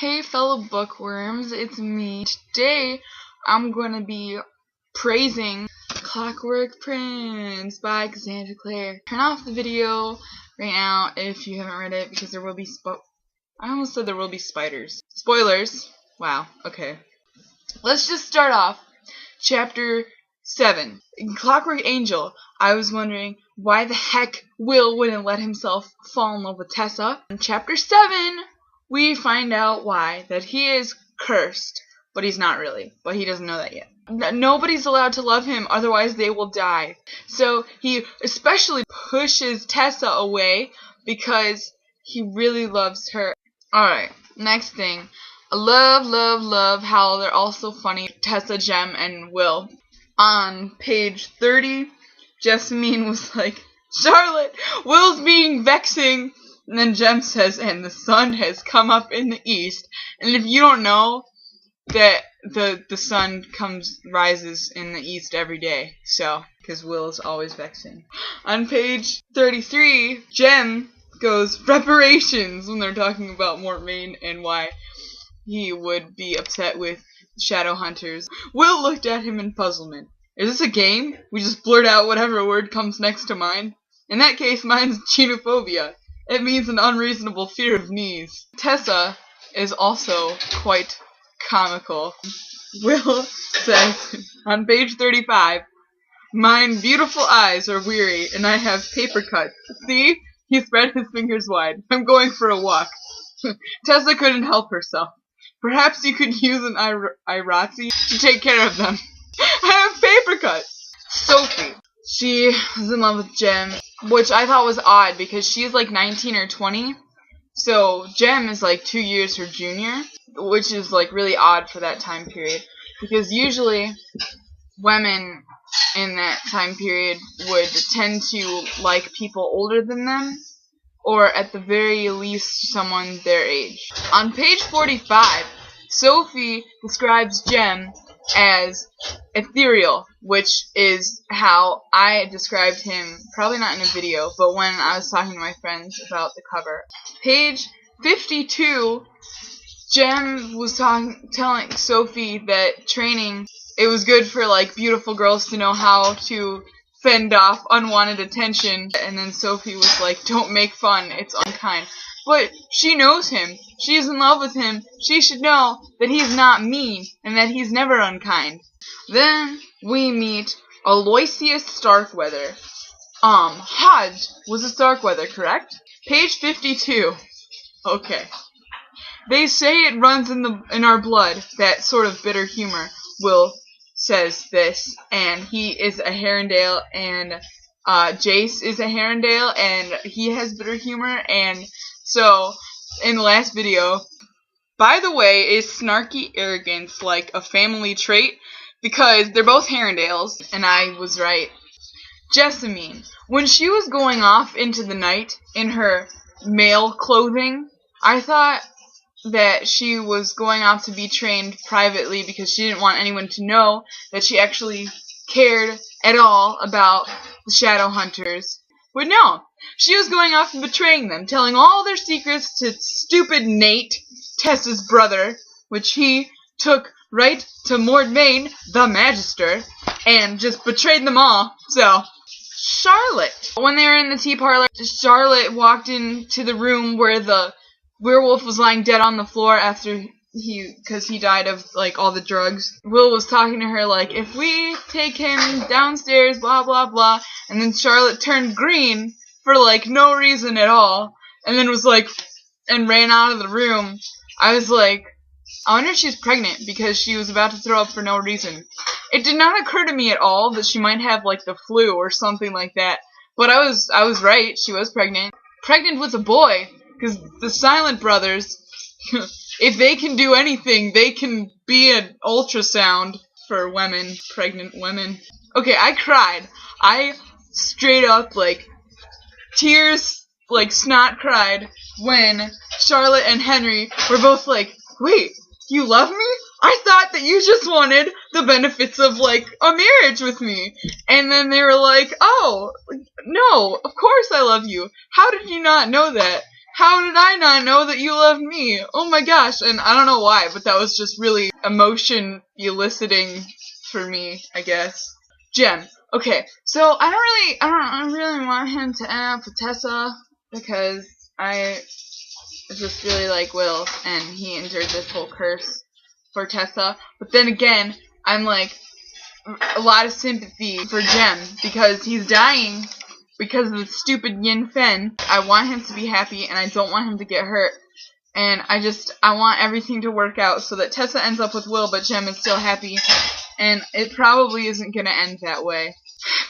Hey fellow bookworms, it's me. Today I'm gonna be praising Clockwork Prince by Cassandra Clare. Turn off the video right now if you haven't read it because there will be I almost said there will be spiders. Spoilers. Wow, okay. Let's just start off. Chapter 7. In Clockwork Angel, I was wondering why the heck Will wouldn't let himself fall in love with Tessa. In Chapter 7, we find out why. That he is cursed, but he's not really. But he doesn't know that yet. Nobody's allowed to love him, otherwise they will die. So he especially pushes Tessa away because he really loves her. Alright, next thing. I love how they're all so funny. Tessa, Jem, and Will. On page 30, Jessamine was like, Charlotte, Will's being vexing. And then Jem says, and the sun has come up in the east. And if you don't know, that the sun rises in the east every day. So, because Will is always vexing. On page 33, Jem goes, reparations, when they're talking about Mortmain and why he would be upset with shadow hunters. Will looked at him in puzzlement. Is this a game? We just blurt out whatever word comes next to mine? In that case, mine's genophobia. It means an unreasonable fear of knees. Tessa is also quite comical. Will says, on page 35, mine beautiful eyes are weary, and I have paper cuts. See? He spread his fingers wide. I'm going for a walk. Tessa couldn't help herself. Perhaps you could use an Irazzi to take care of them. I have paper cuts. Sophie. She was in love with Jem, which I thought was odd because she's like 19 or 20. So Jem is like 2 years her junior, which is like really odd for that time period. Because usually women in that time period would tend to like people older than them, or at the very least someone their age. On page 45, Sophie describes Jem as ethereal, which is how I described him, probably not in a video, but when I was talking to my friends about the cover. Page 52, Jem was telling Sophie that training, it was good for like beautiful girls to know how to fend off unwanted attention, and then Sophie was like, don't make fun, it's unkind. But she knows him. She's in love with him. She should know that he's not mean and that he's never unkind. Then we meet Aloysius Starkweather. Hodge was a Starkweather, correct? Page 52. Okay. They say it runs in our blood, that sort of bitter humor. Will says this, and he is a Herondale, and Jace is a Herondale, and he has bitter humor, and so, in the last video, by the way, is snarky arrogance like a family trait? Because they're both Herondales, and I was right. Jessamine, when she was going off into the night in her male clothing, I thought that she was going off to be trained privately because she didn't want anyone to know that she actually cared at all about the shadow hunters. But no, she was going off and betraying them, telling all their secrets to stupid Nate, Tessa's brother, which he took right to Mortmain, the Magister, and just betrayed them all. So, Charlotte. When they were in the tea parlor, Charlotte walked into the room where the werewolf was lying dead on the floor after because he died of like all the drugs. Will was talking to her like, if we take him downstairs, blah blah blah, and then Charlotte turned green for like no reason at all, and then was like, and ran out of the room. I was like, I wonder if she's pregnant because she was about to throw up for no reason. It did not occur to me at all that she might have like the flu or something like that, but I was right. She was pregnant with a boy, because the Silent Brothers, if they can do anything, they can be an ultrasound for women, pregnant women. Okay, I cried. I straight up, like, tears, like, snot cried when Charlotte and Henry were both like, wait, you love me? I thought that you just wanted the benefits of, like, a marriage with me. And then they were like, oh, no, of course I love you. How did you not know that? How did I not know that you loved me? Oh my gosh. And I don't know why, but that was just really emotion eliciting for me, I guess. Jem. Okay, so I don't really want him to end up with Tessa because I just really like Will and he endured this whole curse for Tessa. But then again, I'm like a lot of sympathy for Jem because he's dying because of the stupid Yin Fen. I want him to be happy and I don't want him to get hurt. And I want everything to work out so that Tessa ends up with Will, but Jem is still happy. And it probably isn't going to end that way.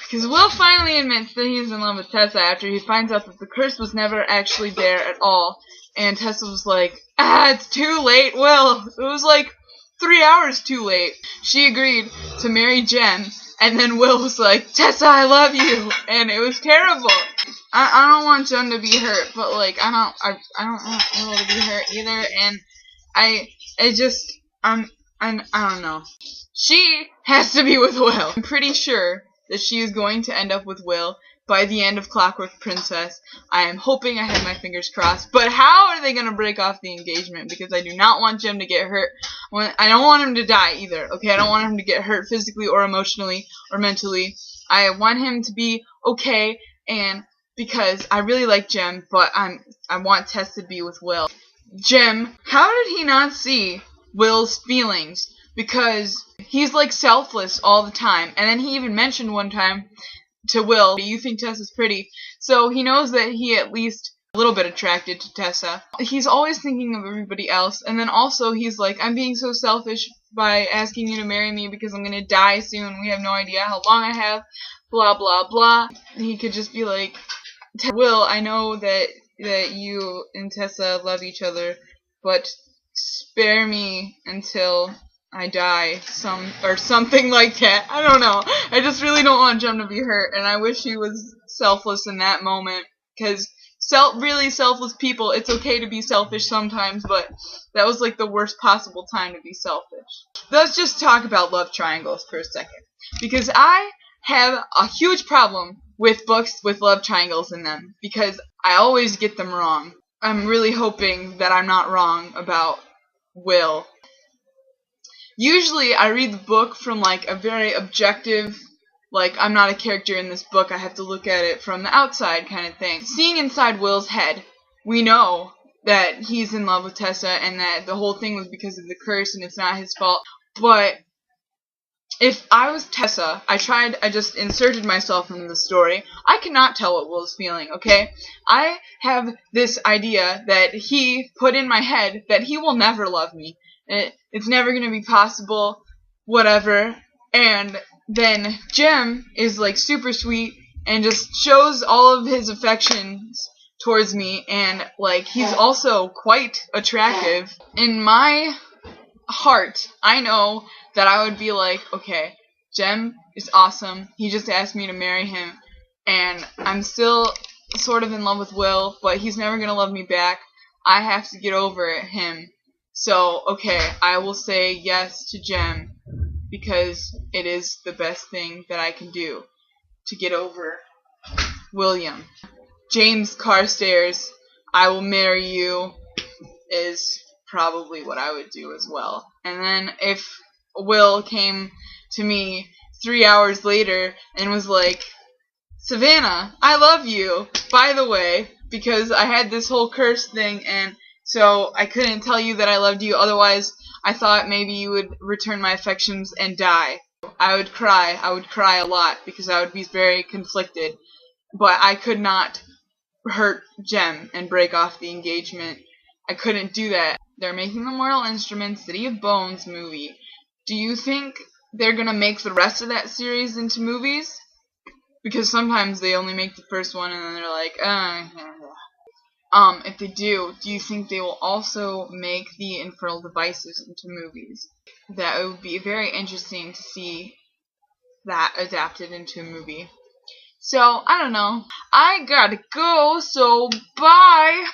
Because Will finally admits that he's in love with Tessa after he finds out that the curse was never actually there at all. And Tessa was like, it's too late, Will. It was like 3 hours too late. She agreed to marry Jem. And then Will was like, Tessa, I love you. And it was terrible. I don't want Jem to be hurt, but like I don't want Will to be hurt either, and I don't know. She has to be with Will. I'm pretty sure that she is going to end up with Will by the end of Clockwork Princess. I am hoping, I have my fingers crossed. But how are they going to break off the engagement? Because I do not want Jem to get hurt. I don't want him to die either, okay? I don't want him to get hurt physically or emotionally or mentally. I want him to be okay, and because I really like Jem, but I want Tess to be with Will. Jem, how did he not see Will's feelings? Because he's like selfless all the time. And then he even mentioned one time to Will, you think Tessa's pretty. So he knows that he at least a little bit attracted to Tessa. He's always thinking of everybody else. And then also he's like, I'm being so selfish by asking you to marry me because I'm going to die soon. We have no idea how long I have. Blah, blah, blah. He could just be like, Will, I know that you and Tessa love each other, but spare me until I die, or something like that. I don't know. I just really don't want Jem to be hurt, and I wish he was selfless in that moment, because really selfless people, it's okay to be selfish sometimes, but that was like the worst possible time to be selfish. Let's just talk about love triangles for a second, because I have a huge problem with books with love triangles in them, because I always get them wrong. I'm really hoping that I'm not wrong about Will. Usually I read the book from like a very objective, like I'm not a character in this book, I have to look at it from the outside kind of thing. Seeing inside Will's head, we know that he's in love with Tessa and that the whole thing was because of the curse and it's not his fault. But if I was Tessa, I just inserted myself into the story, I cannot tell what Will's feeling, okay? I have this idea that he put in my head that he will never love me. It's never going to be possible, whatever. And then Jem is like super sweet and just shows all of his affections towards me, and like he's also quite attractive. In my heart, I know that I would be like, okay, Jem is awesome. He just asked me to marry him, and I'm still sort of in love with Will, but he's never going to love me back. I have to get over him. So, okay, I will say yes to Jem because it is the best thing that I can do to get over William. James Carstairs, I will marry you is probably what I would do as well. And then if Will came to me 3 hours later and was like, Savannah, I love you, by the way, because I had this whole curse thing and so I couldn't tell you that I loved you, otherwise I thought maybe you would return my affections and die. I would cry a lot because I would be very conflicted, but I could not hurt Jem and break off the engagement. I couldn't do that. They're making the Mortal Instruments City of Bones movie. Do you think they're gonna make the rest of that series into movies? Because sometimes they only make the first one and then they're like, if they do you think they will also make the Infernal Devices into movies? That would be very interesting to see that adapted into a movie. So, I don't know. I gotta go, so bye!